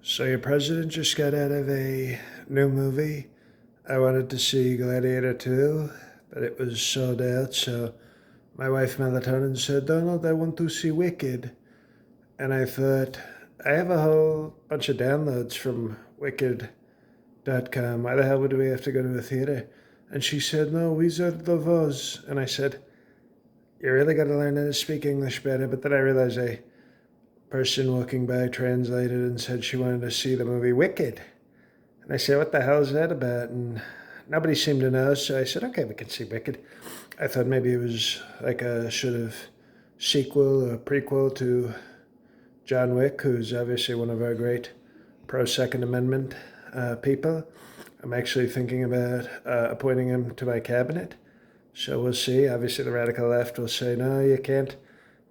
So your president just got out of a new movie. I wanted to see Gladiator 2, but it was sold out. So my wife Melatonin said, Donald, I want to see Wicked. And I thought, I have a whole bunch of downloads from Wicked.com. Why the hell would we have to go to a theater? And she said, no, Wizard of Oz. And I said, you really got to learn how to speak English better. But then I realized a person walking by translated and said she wanted to see the movie Wicked. And I said, what the hell is that about? And nobody seemed to know, so I said, okay, we can see Wicked. I thought maybe it was like a sort of sequel or prequel to John Wick, who's obviously one of our great pro-Second Amendment people. I'm actually thinking about appointing him to my cabinet. So we'll see. Obviously, the radical left will say, no, you can't.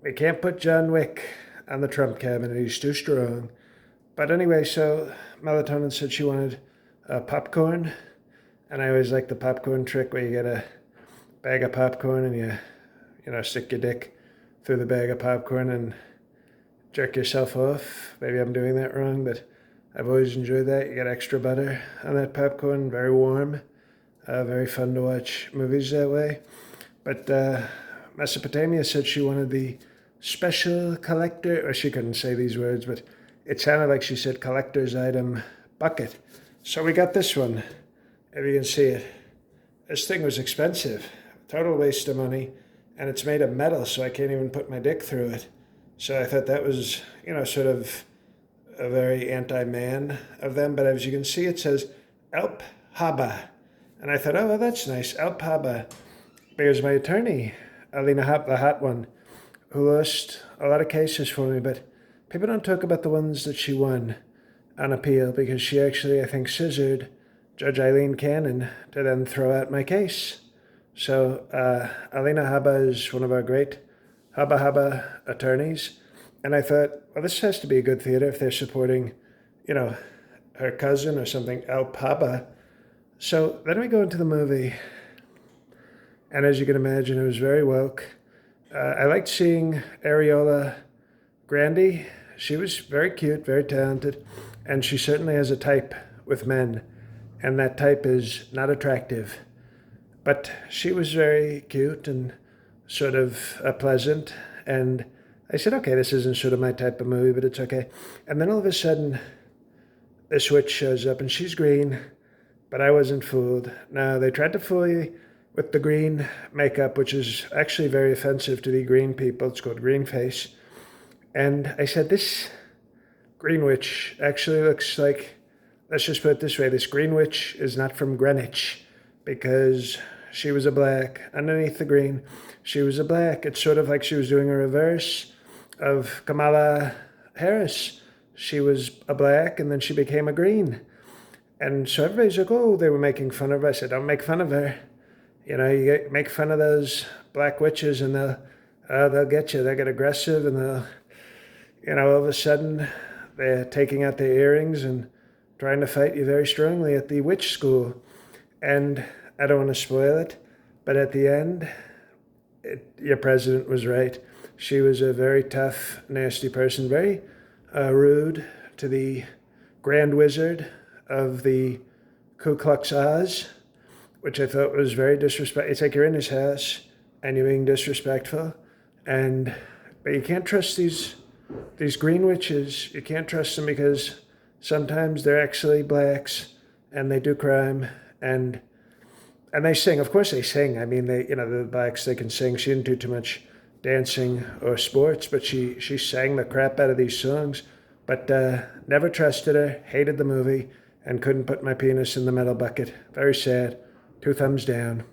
We can't put John Wick on the Trump cabinet. He's too strong. But anyway, so Melatonin said she wanted popcorn. And I always like the popcorn trick where you get a bag of popcorn and you stick your dick through the bag of popcorn and jerk yourself off. Maybe I'm doing that wrong, but I've always enjoyed that. You get extra butter on that popcorn, very warm. Very fun to watch movies that way. But Mesopotamia said she wanted the special collector, or she couldn't say these words, but it sounded like she said collector's item bucket. So we got this one, if you can see it. This thing was expensive, total waste of money, and it's made of metal, so I can't even put my dick through it. So I thought that was, sort of a very anti-man of them. But as you can see, it says Alp Haba. And I thought, oh, well, that's nice, Alp Haba. Because my attorney, Alina Hop, the hot one, who lost a lot of cases for me, but people don't talk about the ones that she won on appeal, because she actually, I think, scissored Judge Eileen Cannon to then throw out my case. So Alina Haba is one of our great Haba Haba attorneys. And I thought, well, this has to be a good theater if they're supporting, her cousin or something, Alp Haba. So then we go into the movie, and as you can imagine, it was very woke. I liked seeing Ariola Grande. She was very cute, very talented, and she certainly has a type with men, and that type is not attractive. But she was very cute and sort of pleasant, and I said, okay, this isn't sort of my type of movie, but it's okay. And then all of a sudden, this witch shows up, and she's green, but I wasn't fooled. Now, they tried to fool you with the green makeup, which is actually very offensive to the green people. It's called green face. And I said, this green witch actually looks like, let's just put it this way, this green witch is not from Greenwich, because she was a black. Underneath the green, she was a black. It's sort of like she was doing a reverse of Kamala Harris. She was a black, and then she became a green. And so everybody's like, oh, they were making fun of her. I said, don't make fun of her. You make fun of those black witches, and they'll get you. They'll get aggressive, and they'll, all of a sudden, they're taking out their earrings and trying to fight you very strongly at the witch school. And I don't want to spoil it, but at the end, your president was right. She was a very tough, nasty person, very rude to the Grand Wizard of the Ku Klux Oz, which I thought was very disrespectful. It's like you're in his house and you're being disrespectful, but you can't trust these green witches. You can't trust them because sometimes they're actually blacks and they do crime and they sing. Of course they sing. I mean, the blacks, they can sing. She didn't do too much dancing or sports, but she sang the crap out of these songs. But never trusted her, hated the movie, and couldn't put my penis in the metal bucket. Very sad. 2 thumbs down.